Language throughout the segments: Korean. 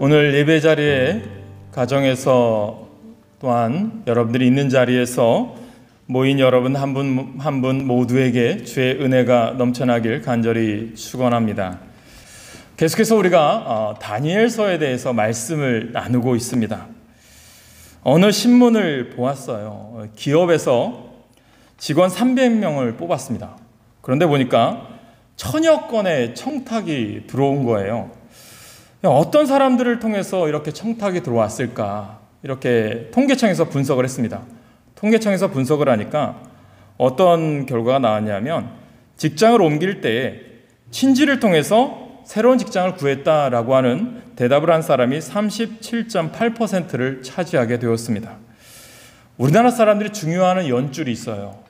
오늘 예배 자리에 가정에서 또한 여러분들이 있는 자리에서 모인 여러분 한 분 한 분 모두에게 주의 은혜가 넘쳐나길 간절히 축원합니다. 계속해서 우리가 다니엘서에 대해서 말씀을 나누고 있습니다. 어느 신문을 보았어요. 기업에서 직원 300명을 뽑았습니다. 그런데 보니까 1000여 건의 청탁이 들어온 거예요. 어떤 사람들을 통해서 이렇게 청탁이 들어왔을까? 이렇게 통계청에서 분석을 했습니다. 통계청에서 분석을 하니까 어떤 결과가 나왔냐면 직장을 옮길 때 친지를 통해서 새로운 직장을 구했다라고 하는 대답을 한 사람이 37.8%를 차지하게 되었습니다. 우리나라 사람들이 중요하는 연줄이 있어요.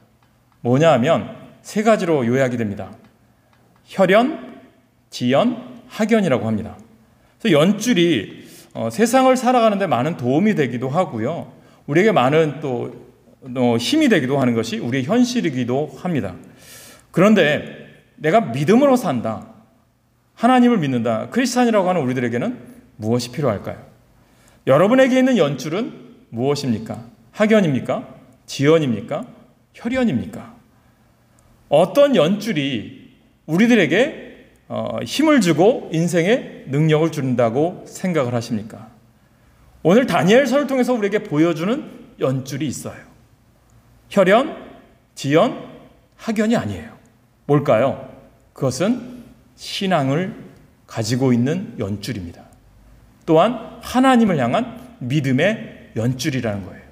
뭐냐 하면 세 가지로 요약이 됩니다. 혈연, 지연, 학연이라고 합니다. 그래서 연줄이 세상을 살아가는 데 많은 도움이 되기도 하고요. 우리에게 많은 또 힘이 되기도 하는 것이 우리의 현실이기도 합니다. 그런데 내가 믿음으로 산다. 하나님을 믿는다. 크리스찬이라고 하는 우리들에게는 무엇이 필요할까요? 여러분에게 있는 연줄은 무엇입니까? 학연입니까? 지연입니까? 혈연입니까? 어떤 연줄이 우리들에게 힘을 주고 인생에 능력을 준다고 생각을 하십니까? 오늘 다니엘서를 통해서 우리에게 보여주는 연줄이 있어요. 혈연, 지연, 학연이 아니에요. 뭘까요? 그것은 신앙을 가지고 있는 연줄입니다. 또한 하나님을 향한 믿음의 연줄이라는 거예요.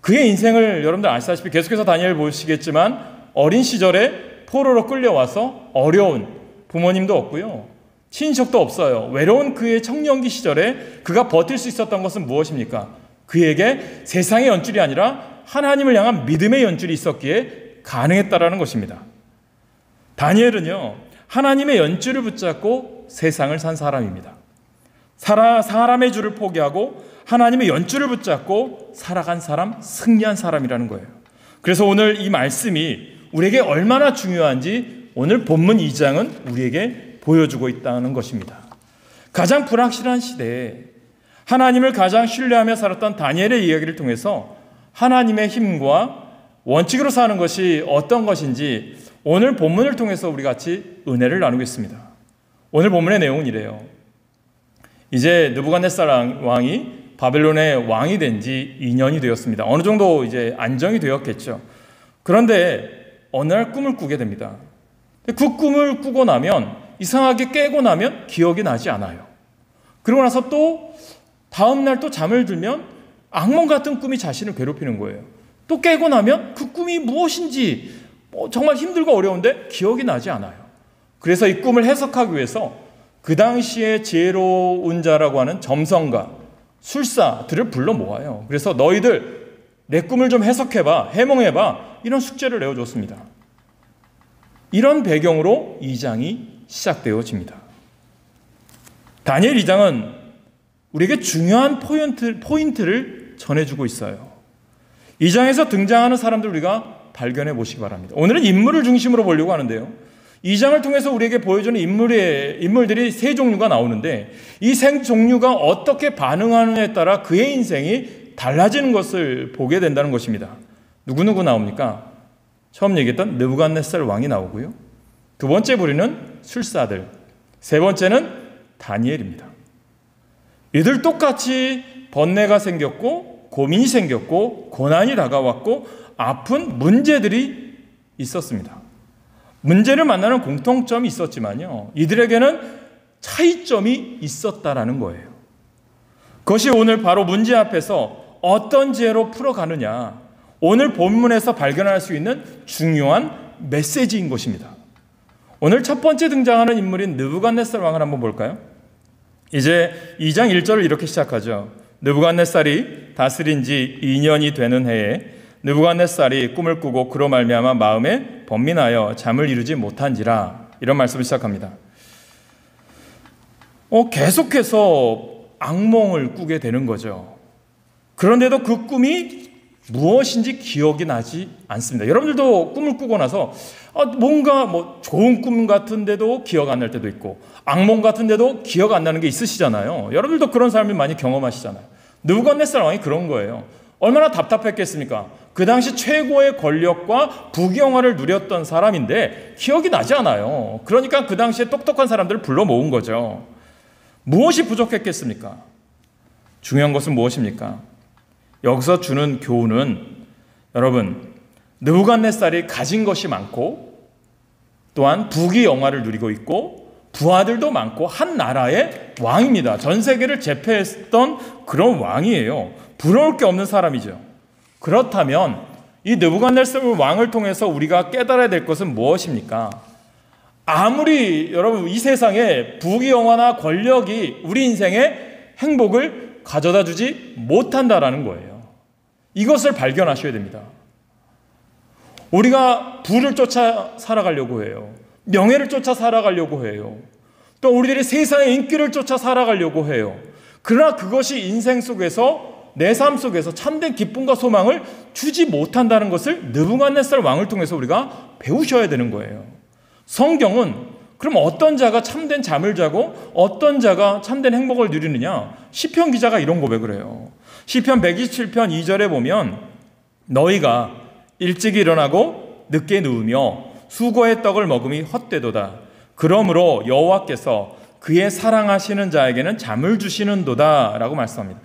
그의 인생을 여러분들 아시다시피 계속해서 다니엘 보시겠지만 어린 시절에 포로로 끌려와서 어려운 부모님도 없고요. 친척도 없어요. 외로운 그의 청년기 시절에 그가 버틸 수 있었던 것은 무엇입니까? 그에게 세상의 연줄이 아니라 하나님을 향한 믿음의 연줄이 있었기에 가능했다라는 것입니다. 다니엘은요, 하나님의 연줄을 붙잡고 세상을 산 사람입니다. 사람의 줄을 포기하고 하나님의 연줄을 붙잡고 살아간 사람, 승리한 사람이라는 거예요. 그래서 오늘 이 말씀이 우리에게 얼마나 중요한지 오늘 본문 2장은 우리에게 보여주고 있다는 것입니다. 가장 불확실한 시대에 하나님을 가장 신뢰하며 살았던 다니엘의 이야기를 통해서 하나님의 힘과 원칙으로 사는 것이 어떤 것인지 오늘 본문을 통해서 우리 같이 은혜를 나누겠습니다. 오늘 본문의 내용은 이래요. 이제 느부갓네살 왕이 바벨론의 왕이 된 지 2년이 되었습니다. 어느 정도 이제 안정이 되었겠죠. 그런데 어느 날 꿈을 꾸게 됩니다. 그 꿈을 꾸고 나면 이상하게 깨고 나면 기억이 나지 않아요. 그러고 나서 또 다음 날 또 잠을 들면 악몽 같은 꿈이 자신을 괴롭히는 거예요. 또 깨고 나면 그 꿈이 무엇인지 정말 힘들고 어려운데 기억이 나지 않아요. 그래서 이 꿈을 해석하기 위해서 그 당시에 지혜로운 자라고 하는 점성가, 술사들을 불러 모아요. 그래서 너희들 내 꿈을 좀 해석해봐, 해몽해봐, 이런 숙제를 내어줬습니다. 이런 배경으로 2장이 시작되어집니다. 다니엘 2장은 우리에게 중요한 포인트를 전해주고 있어요. 2장에서 등장하는 사람들 우리가 발견해 보시기 바랍니다. 오늘은 인물을 중심으로 보려고 하는데요. 2장을 통해서 우리에게 보여주는 인물들이 세 종류가 나오는데 이 세 종류가 어떻게 반응하느냐에 따라 그의 인생이 달라지는 것을 보게 된다는 것입니다. 누구누구 나옵니까? 처음 얘기했던 느부갓네살 왕이 나오고요. 두 번째 부류는 술사들, 세 번째는 다니엘입니다. 이들 똑같이 번뇌가 생겼고 고민이 생겼고 고난이 다가왔고 아픈 문제들이 있었습니다. 문제를 만나는 공통점이 있었지만요, 이들에게는 차이점이 있었다라는 거예요. 그것이 오늘 바로 문제 앞에서 어떤 지혜로 풀어가느냐, 오늘 본문에서 발견할 수 있는 중요한 메시지인 것입니다. 오늘 첫 번째 등장하는 인물인 느부갓네살 왕을 한번 볼까요? 이제 2장 1절을 이렇게 시작하죠. 느부갓네살이 다스린 지 2년이 되는 해에 느부갓네살이 꿈을 꾸고 그로 말미암아 마음에 번민하여 잠을 이루지 못한지라, 이런 말씀을 시작합니다. 계속해서 악몽을 꾸게 되는 거죠. 그런데도 그 꿈이 무엇인지 기억이 나지 않습니다. 여러분들도 꿈을 꾸고 나서 뭔가 좋은 꿈 같은데도 기억 안 날 때도 있고 악몽 같은데도 기억 안 나는 게 있으시잖아요. 여러분들도 그런 삶을 많이 경험하시잖아요. 느부갓네살 왕이 그런 거예요. 얼마나 답답했겠습니까? 그 당시 최고의 권력과 부귀영화를 누렸던 사람인데 기억이 나지 않아요. 그러니까 그 당시에 똑똑한 사람들을 불러 모은 거죠. 무엇이 부족했겠습니까? 중요한 것은 무엇입니까? 여기서 주는 교훈은 여러분, 느부갓네살이 가진 것이 많고 또한 부귀영화를 누리고 있고 부하들도 많고 한 나라의 왕입니다. 전 세계를 제패했던 그런 왕이에요. 부러울 게 없는 사람이죠. 그렇다면 이 느부갓네살 왕을 통해서 우리가 깨달아야 될 것은 무엇입니까? 아무리 여러분 이 세상에 부귀영화나 권력이 우리 인생에 행복을 가져다 주지 못한다라는 거예요. 이것을 발견하셔야 됩니다. 우리가 부를 쫓아 살아가려고 해요. 명예를 쫓아 살아가려고 해요. 또 우리들이 세상의 인기를 쫓아 살아가려고 해요. 그러나 그것이 인생 속에서 내 삶 속에서 참된 기쁨과 소망을 주지 못한다는 것을 느부갓네살 왕을 통해서 우리가 배우셔야 되는 거예요. 성경은 그럼 어떤 자가 참된 잠을 자고 어떤 자가 참된 행복을 누리느냐? 시편 기자가 이런 고백을 해요. 시편 127편 2절에 보면 너희가 일찍 일어나고 늦게 누우며 수고의 떡을 먹음이 헛되도다. 그러므로 여호와께서 그의 사랑하시는 자에게는 잠을 주시는도다 라고 말씀합니다.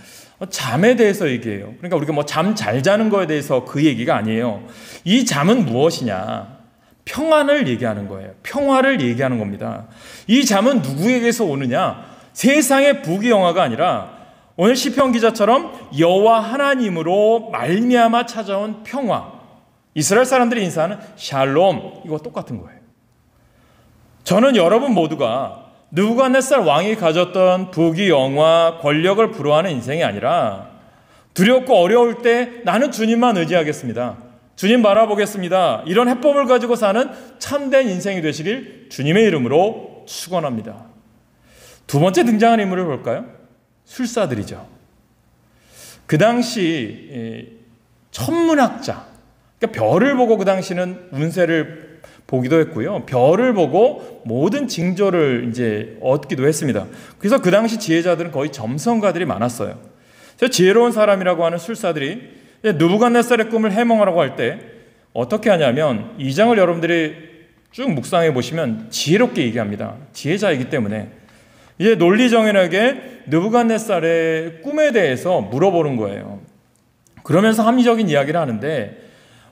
잠에 대해서 얘기해요. 그러니까 우리가 잠 잘 자는 거에 대해서 그 얘기가 아니에요. 이 잠은 무엇이냐? 평안을 얘기하는 거예요. 평화를 얘기하는 겁니다. 이 잠은 누구에게서 오느냐? 세상의 부귀영화가 아니라 오늘 시편 기자처럼 여호와 하나님으로 말미암아 찾아온 평화. 이스라엘 사람들이 인사하는 샬롬, 이거 똑같은 거예요. 저는 여러분 모두가 느부갓네살 왕이 가졌던 부귀영화, 권력을 부러워하는 인생이 아니라 두렵고 어려울 때 나는 주님만 의지하겠습니다. 주님 바라보겠습니다. 이런 해법을 가지고 사는 참된 인생이 되시길 주님의 이름으로 축원합니다. 두 번째 등장한 인물을 볼까요? 술사들이죠. 그 당시 천문학자, 그러니까 별을 보고 그 당시는 운세를 보기도 했고요. 별을 보고 모든 징조를 이제 얻기도 했습니다. 그래서 그 당시 지혜자들은 거의 점성가들이 많았어요. 지혜로운 사람이라고 하는 술사들이 느부갓네살의 꿈을 해몽하라고 할 때 어떻게 하냐면 이 장을 여러분들이 쭉 묵상해 보시면 지혜롭게 얘기합니다. 지혜자이기 때문에 이제 논리정연하게 느부갓네살의 꿈에 대해서 물어보는 거예요. 그러면서 합리적인 이야기를 하는데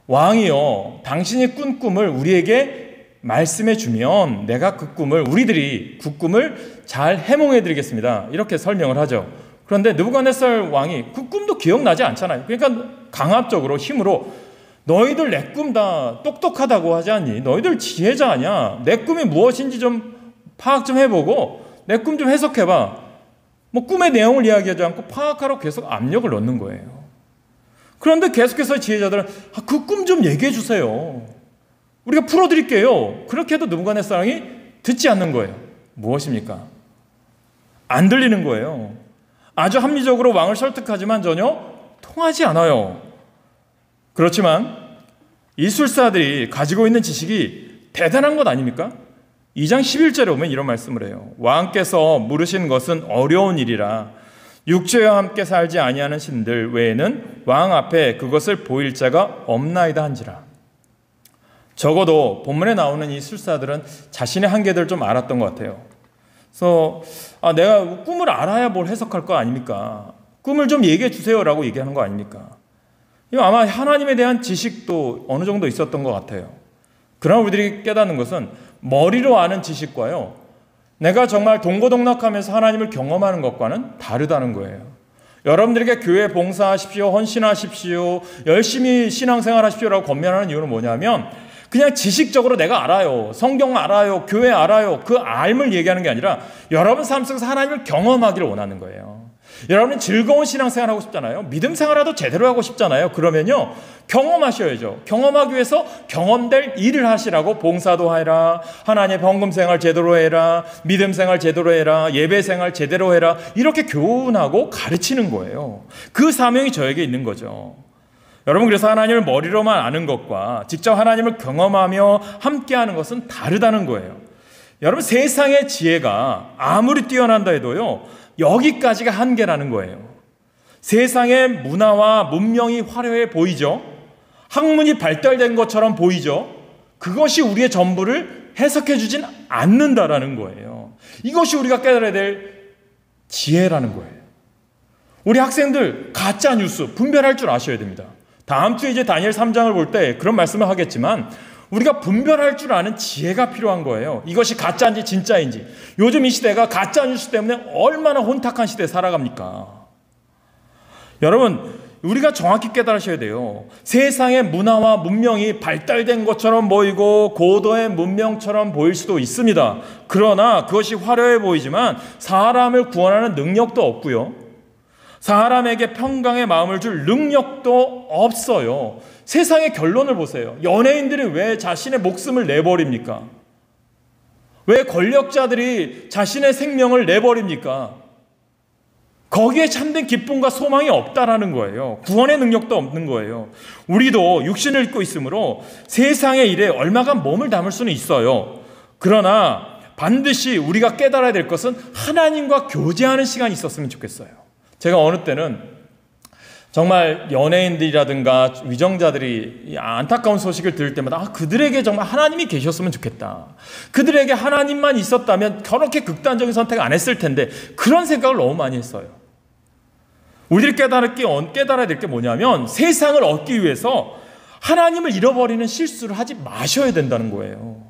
왕이요, 당신이 꾼 꿈을 우리에게 말씀해 주면 내가 우리들이 그 꿈을 잘 해몽해 드리겠습니다. 이렇게 설명을 하죠. 그런데 느부갓네살 왕이 그 꿈도 기억나지 않잖아요. 그러니까 강압적으로 힘으로 너희들 내 꿈 다 똑똑하다고 하지 않니? 너희들 지혜자 아니야? 내 꿈이 무엇인지 좀 파악 좀 해보고 내 꿈 좀 해석해봐. 꿈의 내용을 이야기하지 않고 파악하라고 계속 압력을 넣는 거예요. 그런데 계속해서 지혜자들은 그 꿈 좀 얘기해 주세요. 우리가 풀어드릴게요. 그렇게 해도 느부갓네살 왕이 듣지 않는 거예요. 무엇입니까? 안 들리는 거예요. 아주 합리적으로 왕을 설득하지만 전혀 통하지 않아요. 그렇지만 이 술사들이 가지고 있는 지식이 대단한 것 아닙니까? 2장 11절에 보면 이런 말씀을 해요. 왕께서 물으신 것은 어려운 일이라 육체와 함께 살지 아니하는 신들 외에는 왕 앞에 그것을 보일 자가 없나이다 한지라. 적어도 본문에 나오는 이 술사들은 자신의 한계들을 좀 알았던 것 같아요. 그래서 내가 꿈을 알아야 뭘 해석할 거 아닙니까? 꿈을 좀 얘기해 주세요라고 얘기하는 거 아닙니까? 이거 아마 하나님에 대한 지식도 어느 정도 있었던 것 같아요. 그러나 우리들이 깨닫는 것은 머리로 아는 지식과요, 내가 정말 동고동락하면서 하나님을 경험하는 것과는 다르다는 거예요. 여러분들에게 교회 봉사하십시오, 헌신하십시오, 열심히 신앙생활하십시오라고 권면하는 이유는 뭐냐면 그냥 지식적으로 내가 알아요, 성경 알아요, 교회 알아요, 그 알을 얘기하는 게 아니라 여러분 삶 속에서 하나님을 경험하기를 원하는 거예요. 여러분이 즐거운 신앙생활 하고 싶잖아요. 믿음 생활라도 제대로 하고 싶잖아요. 그러면요, 경험하셔야죠. 경험하기 위해서 경험될 일을 하시라고 봉사도 해라, 하나님의 헌금 생활 제대로 해라, 믿음 생활 제대로 해라, 예배 생활 제대로 해라, 이렇게 교훈하고 가르치는 거예요. 그 사명이 저에게 있는 거죠. 여러분, 그래서 하나님을 머리로만 아는 것과 직접 하나님을 경험하며 함께하는 것은 다르다는 거예요. 여러분, 세상의 지혜가 아무리 뛰어난다 해도요, 여기까지가 한계라는 거예요. 세상의 문화와 문명이 화려해 보이죠? 학문이 발달된 것처럼 보이죠? 그것이 우리의 전부를 해석해 주진 않는다라는 거예요. 이것이 우리가 깨달아야 될 지혜라는 거예요. 우리 학생들 가짜 뉴스 분별할 줄 아셔야 됩니다. 다음 주에 이제 다니엘 3장을 볼 때 그런 말씀을 하겠지만 우리가 분별할 줄 아는 지혜가 필요한 거예요. 이것이 가짜인지 진짜인지. 요즘 이 시대가 가짜 뉴스 때문에 얼마나 혼탁한 시대에 살아갑니까? 여러분, 우리가 정확히 깨달으셔야 돼요. 세상의 문화와 문명이 발달된 것처럼 보이고 고도의 문명처럼 보일 수도 있습니다. 그러나 그것이 화려해 보이지만 사람을 구원하는 능력도 없고요, 사람에게 평강의 마음을 줄 능력도 없어요. 세상의 결론을 보세요. 연예인들이 왜 자신의 목숨을 내버립니까? 왜 권력자들이 자신의 생명을 내버립니까? 거기에 참된 기쁨과 소망이 없다라는 거예요. 구원의 능력도 없는 거예요. 우리도 육신을 입고 있으므로 세상의 일에 얼마간 몸을 담을 수는 있어요. 그러나 반드시 우리가 깨달아야 될 것은 하나님과 교제하는 시간이 있었으면 좋겠어요. 제가 어느 때는 정말 연예인들이라든가 위정자들이 안타까운 소식을 들을 때마다 그들에게 정말 하나님이 계셨으면 좋겠다. 그들에게 하나님만 있었다면 저렇게 극단적인 선택 안 했을 텐데, 그런 생각을 너무 많이 했어요. 우리들이 깨달아야 될 게 뭐냐면 세상을 얻기 위해서 하나님을 잃어버리는 실수를 하지 마셔야 된다는 거예요.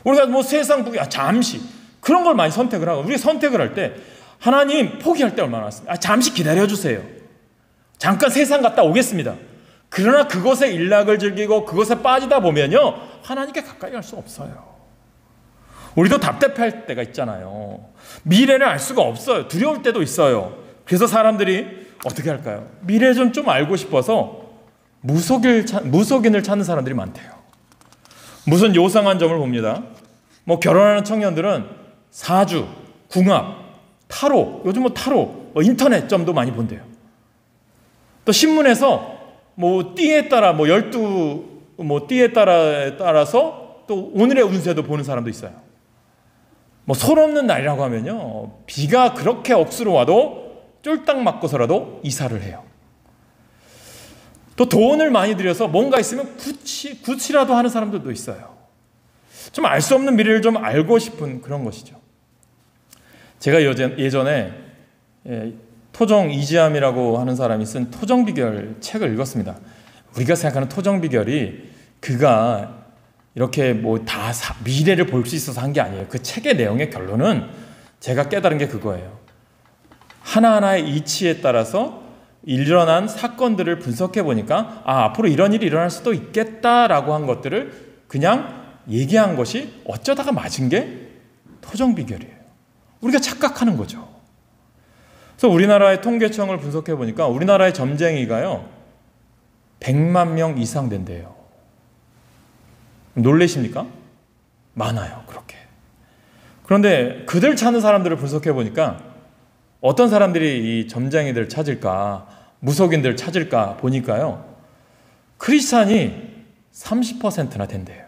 우리가 뭐 세상 잠시 그런 걸 많이 선택을 하고, 우리가 선택을 할 때 하나님 포기할 때 얼마나 많습니다. 잠시 기다려주세요. 잠깐 세상 갔다 오겠습니다. 그러나 그것에 일락을 즐기고 그것에 빠지다 보면요, 하나님께 가까이 갈 수 없어요. 우리도 답답할 때가 있잖아요. 미래를 알 수가 없어요. 두려울 때도 있어요. 그래서 사람들이 어떻게 할까요? 미래 좀 알고 싶어서 무속인을 찾는 사람들이 많대요. 무슨 요상한 점을 봅니다. 뭐 결혼하는 청년들은 사주, 궁합, 타로, 요즘 뭐 타로, 인터넷 점도 많이 본대요. 또 신문에서 뭐 띠에 따라 띠에 따라서 또 오늘의 운세도 보는 사람도 있어요. 뭐 손 없는 날이라고 하면요, 비가 그렇게 억수로 와도 쫄딱 맞고서라도 이사를 해요. 또 돈을 많이 들여서 뭔가 있으면 구치라도 하는 사람들도 있어요. 좀 알 수 없는 미래를 좀 알고 싶은 그런 것이죠. 제가 예전에 토정 이지암이라고 하는 사람이 쓴 토정비결 책을 읽었습니다. 우리가 생각하는 토정비결이 그가 이렇게 뭐 다 미래를 볼 수 있어서 한 게 아니에요. 그 책의 내용의 결론은 제가 깨달은 게 그거예요. 하나하나의 이치에 따라서 일어난 사건들을 분석해 보니까 앞으로 이런 일이 일어날 수도 있겠다라고 한 것들을 그냥 얘기한 것이 어쩌다가 맞은 게 토정비결이에요. 우리가 착각하는 거죠. 그래서 우리나라의 통계청을 분석해 보니까 우리나라의 점쟁이가요 100만 명 이상 된대요. 놀라십니까? 많아요, 그렇게. 그런데 그들 찾는 사람들을 분석해 보니까 어떤 사람들이 이 점쟁이들 찾을까, 무속인들 찾을까 보니까요, 크리스찬이 30%나 된대요.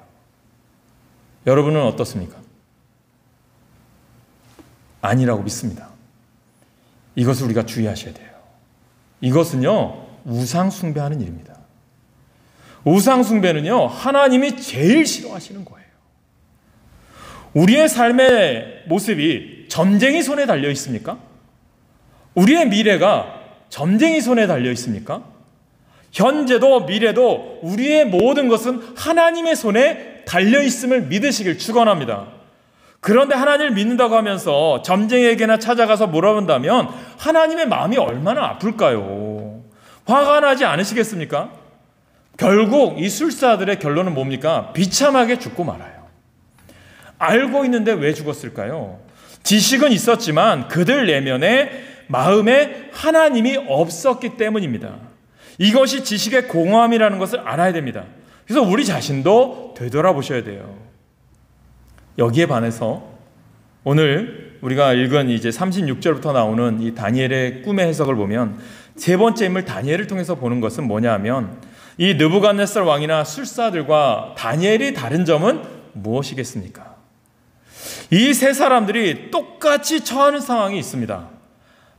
여러분은 어떻습니까? 아니라고 믿습니다. 이것을 우리가 주의하셔야 돼요. 이것은요, 우상 숭배하는 일입니다. 우상 숭배는요, 하나님이 제일 싫어하시는 거예요. 우리의 삶의 모습이 점쟁이 손에 달려 있습니까? 우리의 미래가 점쟁이 손에 달려 있습니까? 현재도 미래도 우리의 모든 것은 하나님의 손에 달려 있음을 믿으시길 축원합니다. 그런데 하나님을 믿는다고 하면서 점쟁이에게나 찾아가서 물어본다면 하나님의 마음이 얼마나 아플까요? 화가 나지 않으시겠습니까? 결국 이 술사들의 결론은 뭡니까? 비참하게 죽고 말아요. 알고 있는데 왜 죽었을까요? 지식은 있었지만 그들 내면에 마음에 하나님이 없었기 때문입니다. 이것이 지식의 공허함이라는 것을 알아야 됩니다. 그래서 우리 자신도 되돌아보셔야 돼요. 여기에 반해서 오늘 우리가 읽은 이제 36절부터 나오는 이 다니엘의 꿈의 해석을 보면 세 번째 인물 다니엘을 통해서 보는 것은 뭐냐 하면 이 느부갓네살 왕이나 술사들과 다니엘이 다른 점은 무엇이겠습니까? 이 세 사람들이 똑같이 처하는 상황이 있습니다.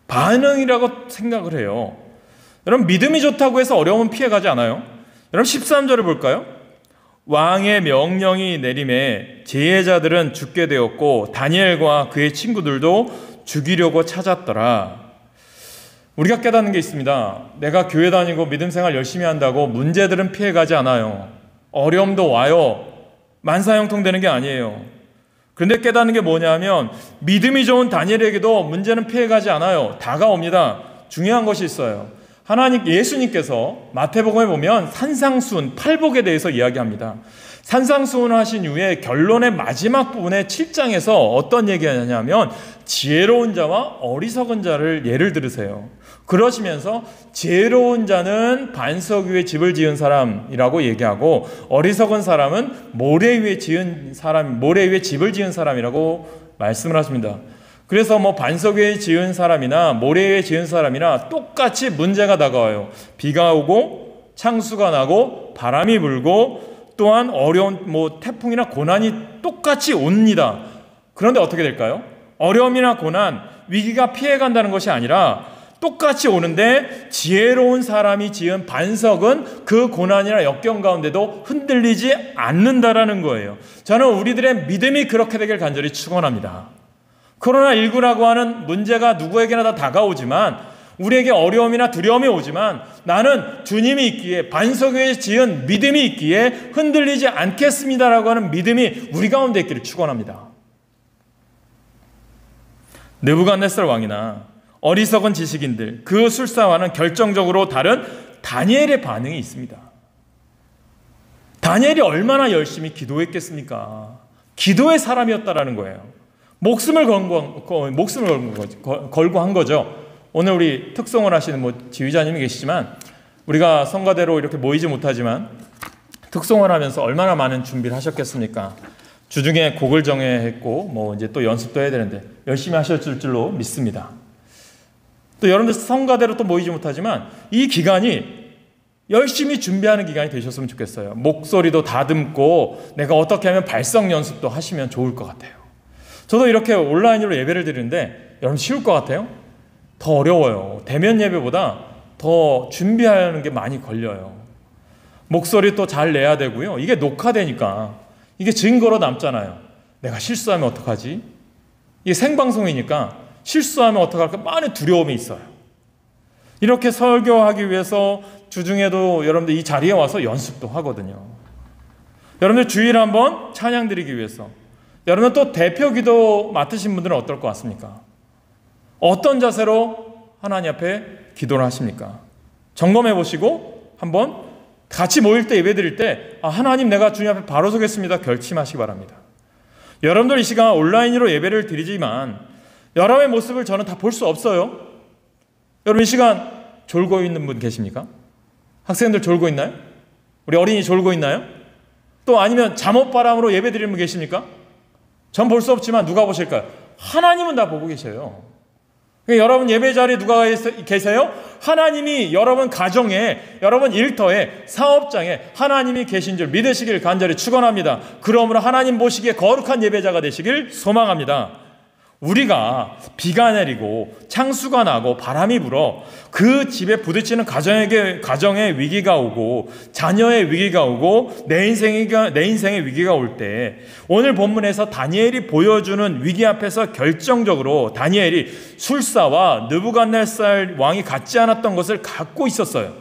반응이라고 생각을 해요. 여러분, 믿음이 좋다고 해서 어려움은 피해가지 않아요. 여러분, 13절을 볼까요? 왕의 명령이 내림에 제자들은 죽게 되었고 다니엘과 그의 친구들도 죽이려고 찾았더라. 우리가 깨닫는 게 있습니다. 내가 교회 다니고 믿음 생활 열심히 한다고 문제들은 피해가지 않아요. 어려움도 와요. 만사형통되는 게 아니에요. 그런데 깨닫는 게 뭐냐면 믿음이 좋은 다니엘에게도 문제는 피해가지 않아요. 다가옵니다. 중요한 것이 있어요. 예수님께서 마태복음에 보면 산상수훈, 팔복에 대해서 이야기합니다. 산상수훈을 하신 이후에 결론의 마지막 부분에 7장에서 어떤 얘기하냐면 지혜로운 자와 어리석은 자를 예를 들으세요. 그러시면서 지혜로운 자는 반석 위에 집을 지은 사람이라고 얘기하고 어리석은 사람은 모래 위에 집을 지은 사람이라고 말씀을 하십니다. 그래서 반석 위에 지은 사람이나 모래 위에 지은 사람이나 똑같이 문제가 다가와요. 비가 오고 창수가 나고 바람이 불고 또한 어려운 태풍이나 고난이 똑같이 옵니다. 그런데 어떻게 될까요? 어려움이나 고난, 위기가 피해간다는 것이 아니라 똑같이 오는데 지혜로운 사람이 지은 반석은 그 고난이나 역경 가운데도 흔들리지 않는다라는 거예요. 저는 우리들의 믿음이 그렇게 되길 간절히 축원합니다. 코로나19라고 하는 문제가 누구에게나 다 다가오지만 우리에게 어려움이나 두려움이 오지만 나는 주님이 있기에 반석 위에 지은 믿음이 있기에 흔들리지 않겠습니다라고 하는 믿음이 우리 가운데 있기를 축원합니다. 느부갓네살 왕이나 어리석은 지식인들, 그 술사와는 결정적으로 다른 다니엘의 반응이 있습니다. 다니엘이 얼마나 열심히 기도했겠습니까? 기도의 사람이었다라는 거예요. 목숨을 걸고 한 거죠. 오늘 우리 특송을 하시는 지휘자님이 계시지만 우리가 성가대로 이렇게 모이지 못하지만 특송을 하면서 얼마나 많은 준비를 하셨겠습니까? 주중에 곡을 정해했고 이제 또 연습도 해야 되는데 열심히 하셨을 줄로 믿습니다. 또 여러분들 성가대로 또 모이지 못하지만 이 기간이 열심히 준비하는 기간이 되셨으면 좋겠어요. 목소리도 다듬고 내가 어떻게 하면 발성 연습도 하시면 좋을 것 같아요. 저도 이렇게 온라인으로 예배를 드리는데 여러분 쉬울 것 같아요? 더 어려워요. 대면 예배보다 더 준비하는 게 많이 걸려요. 목소리 또 잘 내야 되고요. 이게 녹화되니까 이게 증거로 남잖아요. 내가 실수하면 어떡하지? 이게 생방송이니까 실수하면 어떡할까? 많은 두려움이 있어요. 이렇게 설교하기 위해서 주중에도 여러분들 이 자리에 와서 연습도 하거든요. 여러분들 주일 한번 찬양 드리기 위해서 여러분 또 대표 기도 맡으신 분들은 어떨 것 같습니까? 어떤 자세로 하나님 앞에 기도를 하십니까? 점검해 보시고 한번 같이 모일 때 예배 드릴 때 하나님 내가 주님 앞에 바로 서겠습니다. 결심하시기 바랍니다. 여러분들 이 시간 온라인으로 예배를 드리지만 여러분의 모습을 저는 다 볼 수 없어요. 여러분 이 시간 졸고 있는 분 계십니까? 학생들 졸고 있나요? 우리 어린이 졸고 있나요? 또 아니면 잠옷바람으로 예배 드리는 분 계십니까? 전 볼 수 없지만 누가 보실까요? 하나님은 다 보고 계셔요. 여러분 예배 자리에 누가 계세요? 하나님이 여러분 가정에, 여러분 일터에, 사업장에 하나님이 계신 줄 믿으시길 간절히 축원합니다. 그러므로 하나님 보시기에 거룩한 예배자가 되시길 소망합니다. 우리가 비가 내리고 창수가 나고 바람이 불어 그 집에 부딪히는 가정의 위기가 오고 자녀의 위기가 오고 내 인생의 위기가 올 때 오늘 본문에서 다니엘이 보여주는 위기 앞에서 결정적으로 다니엘이 술사와 느부갓네살 왕이 갖지 않았던 것을 갖고 있었어요.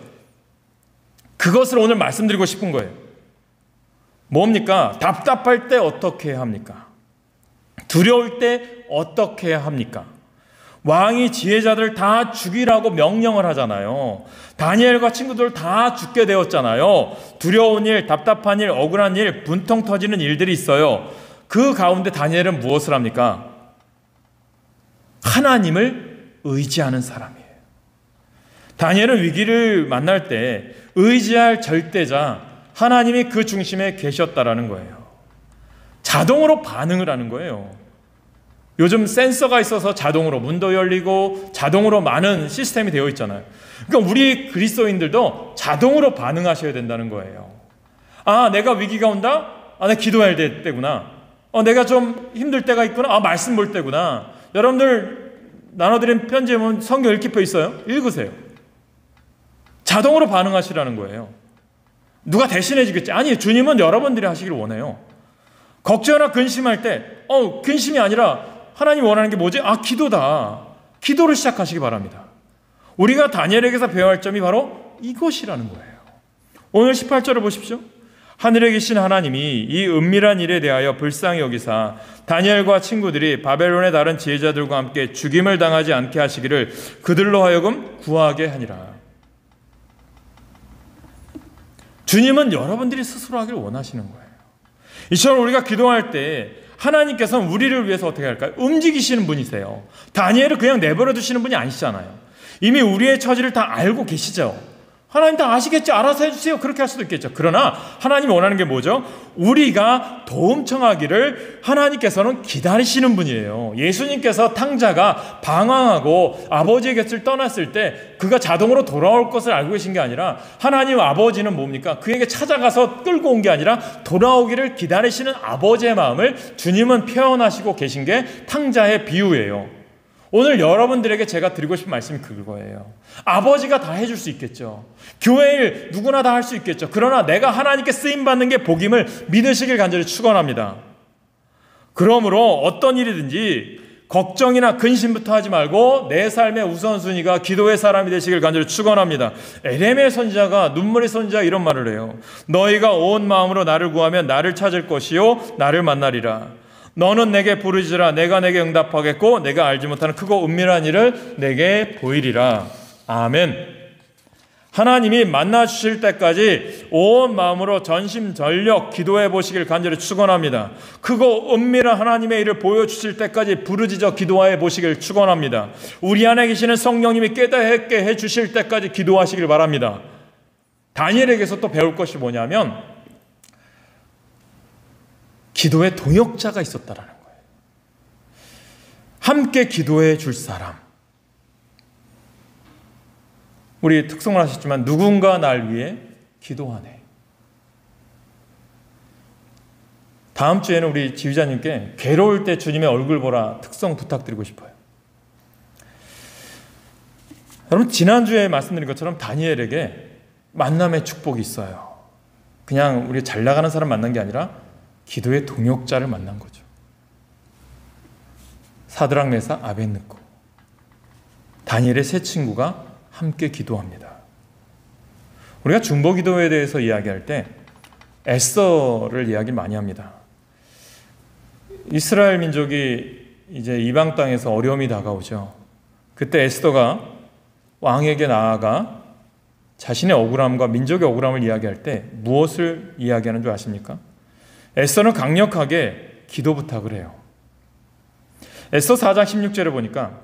그것을 오늘 말씀드리고 싶은 거예요. 뭡니까? 답답할 때 어떻게 해야 합니까? 두려울 때 어떻게 해야 합니까? 왕이 지혜자들 다 죽이라고 명령을 하잖아요. 다니엘과 친구들 다 죽게 되었잖아요. 두려운 일, 답답한 일, 억울한 일, 분통 터지는 일들이 있어요. 그 가운데 다니엘은 무엇을 합니까? 하나님을 의지하는 사람이에요. 다니엘은 위기를 만날 때 의지할 절대자 하나님이 그 중심에 계셨다라는 거예요. 자동으로 반응을 하는 거예요. 요즘 센서가 있어서 자동으로 문도 열리고 자동으로 많은 시스템이 되어 있잖아요. 그러니까 우리 그리스도인들도 자동으로 반응하셔야 된다는 거예요. 아, 내가 위기가 온다? 아, 내가 기도해야 될 때구나. 내가 좀 힘들 때가 있구나. 아, 말씀 볼 때구나. 여러분들 나눠드린 편지에 보면 성경 읽기표 있어요. 읽으세요. 자동으로 반응하시라는 거예요. 누가 대신해 주겠지? 아니, 주님은 여러분들이 하시기를 원해요. 걱정이나 근심할 때 근심이 아니라 하나님 원하는 게 뭐지? 아, 기도다. 기도를 시작하시기 바랍니다. 우리가 다니엘에게서 배워야 할 점이 바로 이것이라는 거예요. 오늘 18절을 보십시오. 하늘에 계신 하나님이 이 은밀한 일에 대하여 불쌍히 여기사 다니엘과 친구들이 바벨론의 다른 지혜자들과 함께 죽임을 당하지 않게 하시기를 그들로 하여금 구하게 하니라. 주님은 여러분들이 스스로 하기를 원하시는 거예요. 이처럼 우리가 기도할 때 하나님께서는 우리를 위해서 어떻게 할까요? 움직이시는 분이세요. 다니엘을 그냥 내버려 두시는 분이 아니시잖아요. 이미 우리의 처지를 다 알고 계시죠. 하나님 다 아시겠죠? 알아서 해주세요. 그렇게 할 수도 있겠죠. 그러나 하나님이 원하는 게 뭐죠? 우리가 도움 청하기를 하나님께서는 기다리시는 분이에요. 예수님께서 탕자가 방황하고 아버지의 곁을 떠났을 때 그가 자동으로 돌아올 것을 알고 계신 게 아니라 하나님 아버지는 뭡니까? 그에게 찾아가서 끌고 온 게 아니라 돌아오기를 기다리시는 아버지의 마음을 주님은 표현하시고 계신 게 탕자의 비유예요. 오늘 여러분들에게 제가 드리고 싶은 말씀이 그거예요. 아버지가 다 해줄 수 있겠죠. 교회 일 누구나 다 할 수 있겠죠. 그러나 내가 하나님께 쓰임받는 게 복임을 믿으시길 간절히 축원합니다. 그러므로 어떤 일이든지 걱정이나 근심부터 하지 말고 내 삶의 우선순위가 기도의 사람이 되시길 간절히 축원합니다. 에레미야 선지자가 눈물의 선지자 이런 말을 해요. 너희가 온 마음으로 나를 구하면 나를 찾을 것이요 나를 만나리라. 너는 내게 부르짖으라. 내가 내게 응답하겠고 내가 알지 못하는 크고 은밀한 일을 내게 보이리라. 아멘. 하나님이 만나 주실 때까지 온 마음으로 전심전력 기도해 보시길 간절히 축원합니다. 크고 은밀한 하나님의 일을 보여주실 때까지 부르짖어 기도해 보시길 축원합니다. 우리 안에 계시는 성령님이 깨닫게 해 주실 때까지 기도하시길 바랍니다. 다니엘에게서 또 배울 것이 뭐냐면 기도의 동역자가 있었다라는 거예요. 함께 기도해 줄 사람. 우리 특성을 하셨지만 누군가 날 위해 기도하네. 다음 주에는 우리 지휘자님께 괴로울 때 주님의 얼굴 보라 특성 부탁드리고 싶어요. 여러분 지난주에 말씀드린 것처럼 다니엘에게 만남의 축복이 있어요. 그냥 우리 잘 나가는 사람 만난 게 아니라 기도의 동역자를 만난 거죠. 사드락 메삭 아벳느고 다니엘의 세 친구가 함께 기도합니다. 우리가 중보 기도에 대해서 이야기할 때 에스더를 이야기 많이 합니다. 이스라엘 민족이 이제 이방 땅에서 어려움이 다가오죠. 그때 에스더가 왕에게 나아가 자신의 억울함과 민족의 억울함을 이야기할 때 무엇을 이야기하는 줄 아십니까? 에스더는 강력하게 기도 부탁을 해요. 에스더 4장 16절에 보니까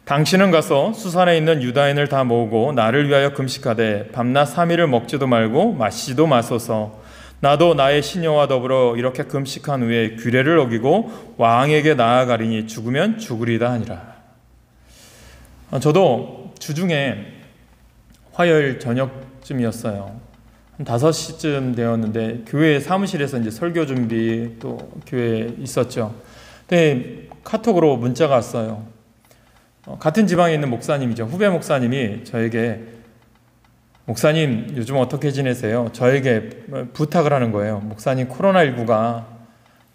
당신은 가서 수산에 있는 유다인을 다 모으고 나를 위하여 금식하되 밤낮 3일을 먹지도 말고 마시지도 마소서. 나도 나의 시녀와 더불어 이렇게 금식한 후에 규례를 어기고 왕에게 나아가리니 죽으면 죽으리다 하니라. 저도 주중에 화요일 저녁쯤이었어요. 한 5시쯤 되었는데 교회 사무실에서 이제 설교 준비 또 교회에 있었죠. 근데 카톡으로 문자가 왔어요. 같은 지방에 있는 목사님이죠. 후배 목사님이 저에게 목사님 요즘 어떻게 지내세요? 저에게 부탁을 하는 거예요. 목사님 코로나19가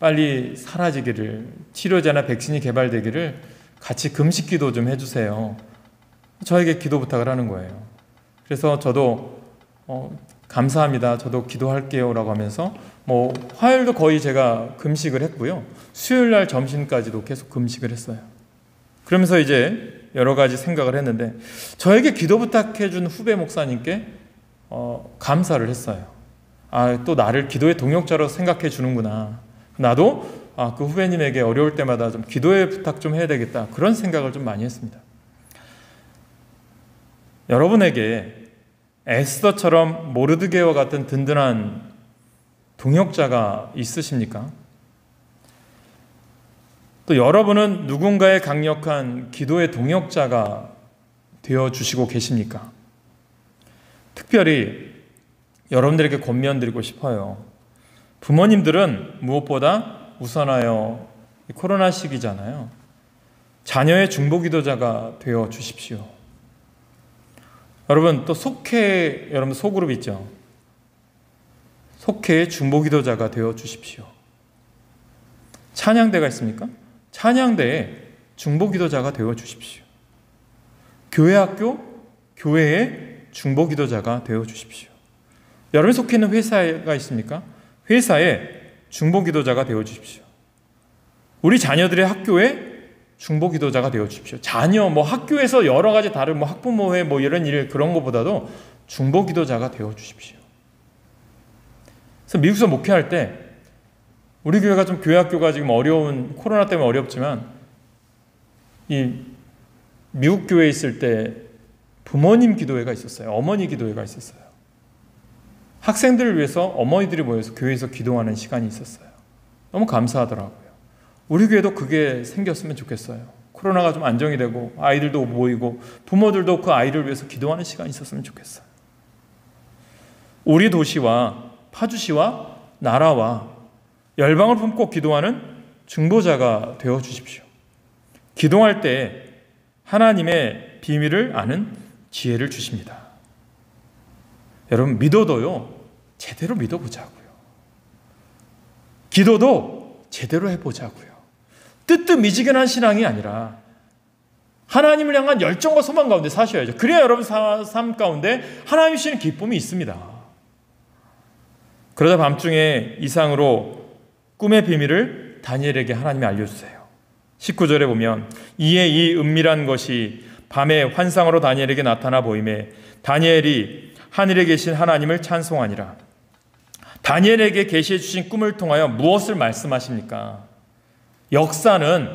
빨리 사라지기를 치료제나 백신이 개발되기를 같이 금식 기도 좀 해주세요. 저에게 기도 부탁을 하는 거예요. 그래서 저도 감사합니다. 저도 기도할게요 라고 하면서 화요일도 거의 제가 금식을 했고요. 수요일날 점심까지도 계속 금식을 했어요. 그러면서 이제 여러 가지 생각을 했는데 저에게 기도 부탁해 준 후배 목사님께 감사를 했어요. 또 나를 기도의 동역자로 생각해 주는구나. 나도 그 후배님에게 어려울 때마다 좀 기도의 부탁 좀 해야 되겠다. 그런 생각을 좀 많이 했습니다. 여러분에게 에스더처럼 모르드게와 같은 든든한 동역자가 있으십니까? 또 여러분은 누군가의 강력한 기도의 동역자가 되어주시고 계십니까? 특별히 여러분들에게 권면드리고 싶어요. 부모님들은 무엇보다 우선하여 코로나 시기잖아요. 자녀의 중보기도자가 되어 주십시오. 여러분 또 속회, 여러분 소그룹 있죠? 속회의 중보기도자가 되어 주십시오. 찬양대가 있습니까? 찬양대의 중보기도자가 되어 주십시오. 교회학교, 교회의 중보기도자가 되어 주십시오. 여러분 속해 있는 회사가 있습니까? 회사의 중보기도자가 되어 주십시오. 우리 자녀들의 학교에 중보기도자가 되어 주십시오. 자녀 학교에서 여러 가지 다른 학부모회 이런 일 그런 것보다도 중보기도자가 되어 주십시오. 그래서 미국에서 목회할 때 우리 교회가 좀 교회 학교가 지금 어려운 코로나 때문에 어렵지만 이 미국 교회에 있을 때 부모님 기도회가 있었어요. 어머니 기도회가 있었어요. 학생들을 위해서 어머니들이 모여서 교회에서 기도하는 시간이 있었어요. 너무 감사하더라고요. 우리 교회도 그게 생겼으면 좋겠어요. 코로나가 좀 안정이 되고 아이들도 모이고 부모들도 그 아이를 위해서 기도하는 시간이 있었으면 좋겠어요. 우리 도시와 파주시와 나라와 열방을 품고 기도하는 중보자가 되어 주십시오. 기도할 때 하나님의 비밀을 아는 지혜를 주십니다. 여러분 믿어도요 제대로 믿어보자고요. 기도도 제대로 해보자고요. 뜨뜻미지근한 신앙이 아니라 하나님을 향한 열정과 소망 가운데 사셔야죠. 그래야 여러분 삶 가운데 하나님 주시는 기쁨이 있습니다. 그러다 밤중에 이상으로 꿈의 비밀을 다니엘에게 하나님이 알려주세요. 19절에 보면 이에 이 은밀한 것이 밤에 환상으로 다니엘에게 나타나 보이매 다니엘이 하늘에 계신 하나님을 찬송하니라. 다니엘에게 계시해 주신 꿈을 통하여 무엇을 말씀하십니까? 역사는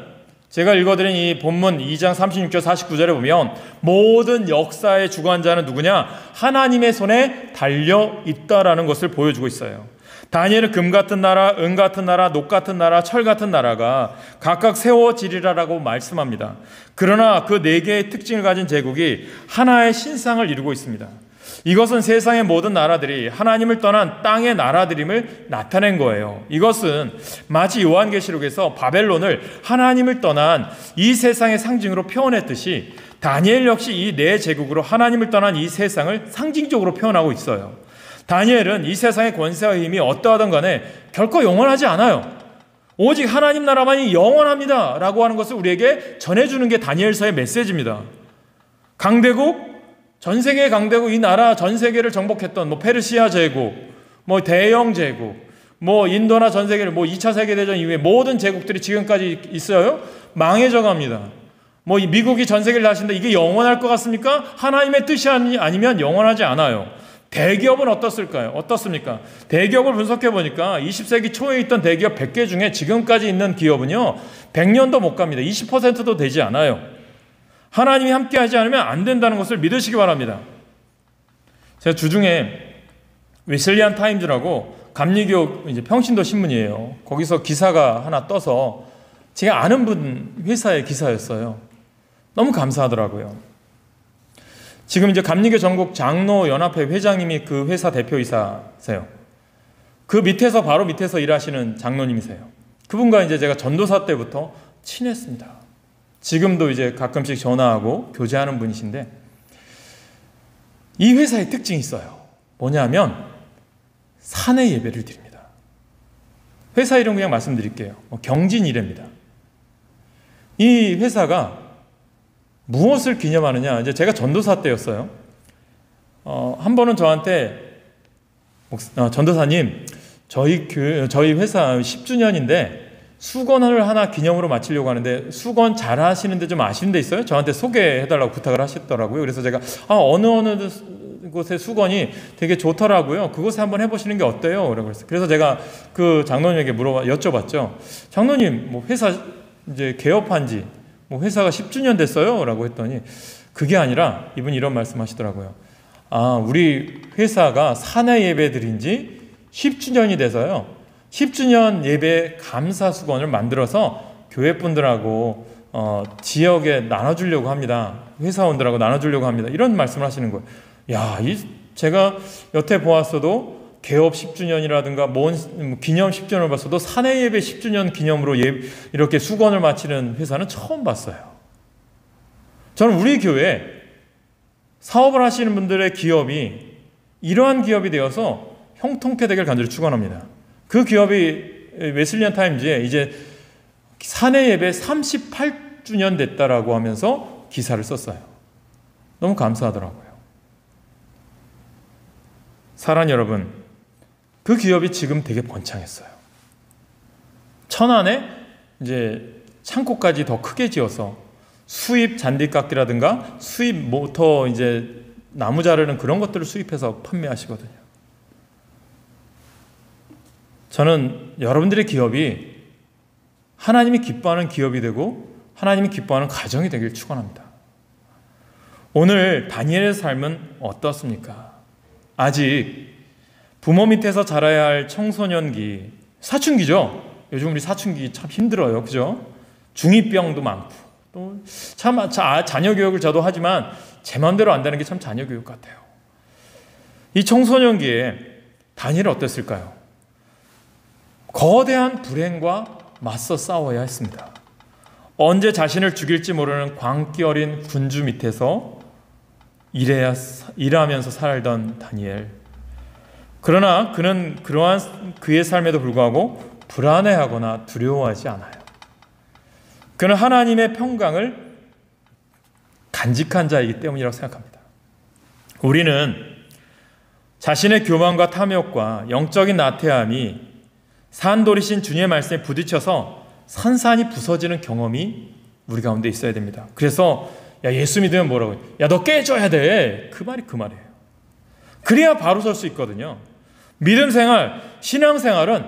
제가 읽어드린 이 본문 2장 36절 49절에 보면 모든 역사의 주관자는 누구냐? 하나님의 손에 달려 있다라는 것을 보여주고 있어요. 다니엘은 금 같은 나라, 은 같은 나라, 녹 같은 나라, 철 같은 나라가 각각 세워지리라라고 말씀합니다. 그러나 그 네 개의 특징을 가진 제국이 하나의 신상을 이루고 있습니다. 이것은 세상의 모든 나라들이 하나님을 떠난 땅의 나라들임을 나타낸 거예요. 이것은 마치 요한계시록에서 바벨론을 하나님을 떠난 이 세상의 상징으로 표현했듯이 다니엘 역시 이 네 제국으로 하나님을 떠난 이 세상을 상징적으로 표현하고 있어요. 다니엘은 이 세상의 권세와 힘이 어떠하든 간에 결코 영원하지 않아요. 오직 하나님 나라만이 영원합니다 라고 하는 것을 우리에게 전해주는 게 다니엘서의 메시지입니다. 강대국, 전 세계의 강대국, 이 나라 전 세계를 정복했던 페르시아 제국, 대영 제국, 인도나 전 세계를 2차 세계대전 이후에 모든 제국들이 지금까지 있어요. 망해져 갑니다. 미국이 전 세계를 다스린다. 이게 영원할 것 같습니까? 하나님의 뜻이 아니면 영원하지 않아요. 대기업은 어떻습니까? 대기업을 분석해 보니까 20세기 초에 있던 대기업 100개 중에 지금까지 있는 기업은요 100년도 못 갑니다. 20%도 되지 않아요. 하나님이 함께하지 않으면 안 된다는 것을 믿으시기 바랍니다. 제가 주중에 웨슬리안 타임즈라고 감리교 평신도 신문이에요. 거기서 기사가 하나 떠서 제가 아는 분 회사의 기사였어요. 너무 감사하더라고요. 지금 감리교 전국 장로 연합회 회장님이 그 회사 대표이사세요. 그 밑에서 바로 밑에서 일하시는 장로님이세요. 그분과 제가 전도사 때부터 친했습니다. 지금도 가끔씩 전화하고 교제하는 분이신데 이 회사의 특징이 있어요. 뭐냐면 사내 예배를 드립니다. 회사 이름 그냥 말씀드릴게요. 경진이래입니다. 이 회사가 무엇을 기념하느냐? 제가 전도사 때였어요. 한 번은 저한테 전도사님, 저희 회사 10주년인데 수건을 하나 기념으로 마치려고 하는데 수건 잘 하시는데 좀 아시는 데 있어요? 저한테 소개해달라고 부탁을 하셨더라고요. 그래서 제가 어느 곳의 수건이 되게 좋더라고요. 그곳에 한번 해보시는 게 어때요? 그래서 제가 그 장로님에게 여쭤봤죠. 장로님, 회사 개업한 지 회사가 10주년 됐어요? 라고 했더니 그게 아니라 이분이 이런 말씀 하시더라고요. 우리 회사가 사내 예배 드린 지 10주년이 돼서요. 10주년 예배 감사 수건을 만들어서 교회 분들하고 지역에 나눠주려고 합니다. 회사원들하고 나눠주려고 합니다. 이런 말씀을 하시는 거예요. 야, 제가 여태 보았어도 개업 10주년이라든가 뭔 기념 10주년을 봤어도 사내 예배 10주년 기념으로 이렇게 수건을 마치는 회사는 처음 봤어요. 저는 우리 교회 사업을 하시는 분들의 기업이 이러한 기업이 되어서 형통케 되길 간절히 축원합니다. 그 기업이 웨슬리안 타임즈에 이제 사내 예배 38주년 됐다라고 하면서 기사를 썼어요. 너무 감사하더라고요. 사랑 여러분, 그 기업이 지금 되게 번창했어요. 천안에 이제 창고까지 더 크게 지어서 수입 잔디깎기라든가 수입 모터 이제 나무 자르는 그런 것들을 수입해서 판매하시거든요. 저는 여러분들의 기업이 하나님이 기뻐하는 기업이 되고 하나님이 기뻐하는 가정이 되길 축원합니다. 오늘 다니엘의 삶은 어떻습니까? 아직 부모 밑에서 자라야 할 청소년기, 사춘기죠. 요즘 우리 사춘기 참 힘들어요, 그죠? 중2병도 많고 또 참 자녀 교육을 저도 하지만 제 마음대로 안 되는 게 참 자녀 교육 같아요. 이 청소년기에 다니엘은 어땠을까요? 거대한 불행과 맞서 싸워야 했습니다. 언제 자신을 죽일지 모르는 광기 어린 군주 밑에서 일하면서 살던 다니엘. 그러나 그는 그러한 그의 삶에도 불구하고 불안해하거나 두려워하지 않아요. 그는 하나님의 평강을 간직한 자이기 때문이라고 생각합니다. 우리는 자신의 교만과 탐욕과 영적인 나태함이 산돌이신 주님의 말씀에 부딪혀서 산산이 부서지는 경험이 우리 가운데 있어야 됩니다. 그래서 야, 예수 믿으면 뭐라고 해요? 야, 너 깨져야 돼. 그 말이 그 말이에요. 그래야 바로 설 수 있거든요. 믿음 생활, 신앙 생활은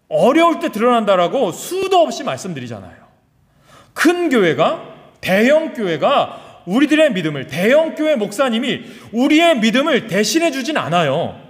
어려울 때 드러난다라고 수도 없이 말씀드리잖아요. 큰 교회가, 대형 교회가 우리들의 믿음을, 대형 교회 목사님이 우리의 믿음을 대신해 주진 않아요.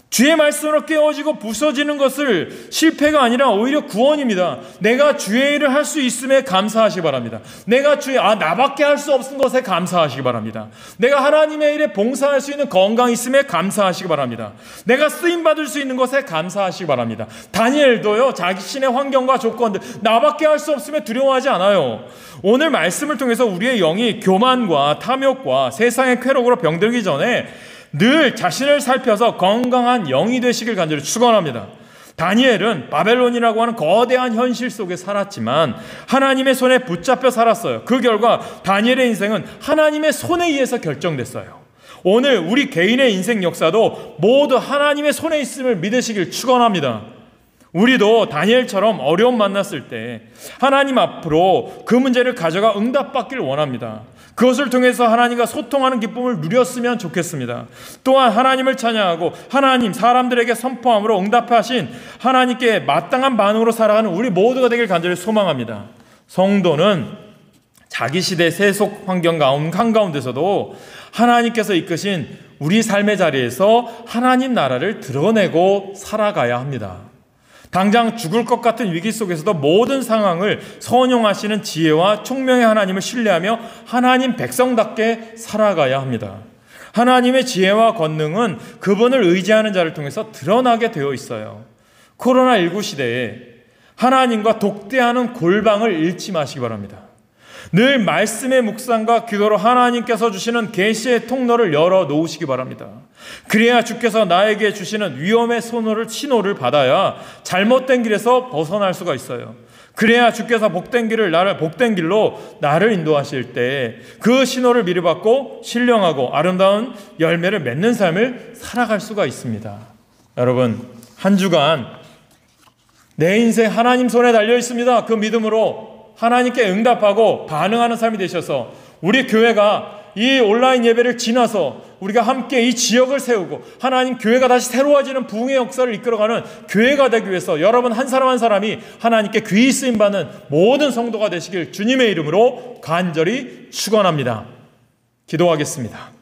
주의 말씀으로 깨어지고 부서지는 것을 실패가 아니라 오히려 구원입니다. 내가 주의 일을 할 수 있음에 감사하시기 바랍니다. 내가 나밖에 할 수 없는 것에 감사하시기 바랍니다. 내가 하나님의 일에 봉사할 수 있는 건강이 있음에 감사하시기 바랍니다. 내가 쓰임받을 수 있는 것에 감사하시기 바랍니다. 다니엘도요, 자신의 환경과 조건들, 나밖에 할 수 없음에 두려워하지 않아요. 오늘 말씀을 통해서 우리의 영이 교만과 탐욕과 세상의 쾌락으로 병들기 전에 늘 자신을 살펴서 건강한 영이 되시길 간절히 축원합니다. 다니엘은 바벨론이라고 하는 거대한 현실 속에 살았지만 하나님의 손에 붙잡혀 살았어요. 그 결과 다니엘의 인생은 하나님의 손에 의해서 결정됐어요. 오늘 우리 개인의 인생 역사도 모두 하나님의 손에 있음을 믿으시길 축원합니다. 우리도 다니엘처럼 어려움 만났을 때 하나님 앞으로 그 문제를 가져가 응답받기를 원합니다. 그것을 통해서 하나님과 소통하는 기쁨을 누렸으면 좋겠습니다. 또한 하나님을 찬양하고 하나님, 사람들에게 선포함으로 응답하신 하나님께 마땅한 반응으로 살아가는 우리 모두가 되길 간절히 소망합니다. 성도는 자기 시대 세속 환경 한가운데서도 하나님께서 이끄신 우리 삶의 자리에서 하나님 나라를 드러내고 살아가야 합니다. 당장 죽을 것 같은 위기 속에서도 모든 상황을 선용하시는 지혜와 총명의 하나님을 신뢰하며 하나님 백성답게 살아가야 합니다. 하나님의 지혜와 권능은 그분을 의지하는 자를 통해서 드러나게 되어 있어요. 코로나19 시대에 하나님과 독대하는 골방을 잃지 마시기 바랍니다. 늘 말씀의 묵상과 기도로 하나님께서 주시는 계시의 통로를 열어 놓으시기 바랍니다. 그래야 주께서 나에게 주시는 위험의 신호를 받아야 잘못된 길에서 벗어날 수가 있어요. 그래야 주께서 복된 길로 나를 인도하실 때 그 신호를 미리 받고 신령하고 아름다운 열매를 맺는 삶을 살아갈 수가 있습니다. 여러분, 한 주간 내 인생 하나님 손에 달려 있습니다. 그 믿음으로 하나님께 응답하고 반응하는 삶이 되셔서 우리 교회가 이 온라인 예배를 지나서 우리가 함께 이 지역을 세우고 하나님 교회가 다시 새로워지는 부흥의 역사를 이끌어가는 교회가 되기 위해서 여러분 한 사람 한 사람이 하나님께 귀히 쓰임받는 모든 성도가 되시길 주님의 이름으로 간절히 축원합니다. 기도하겠습니다.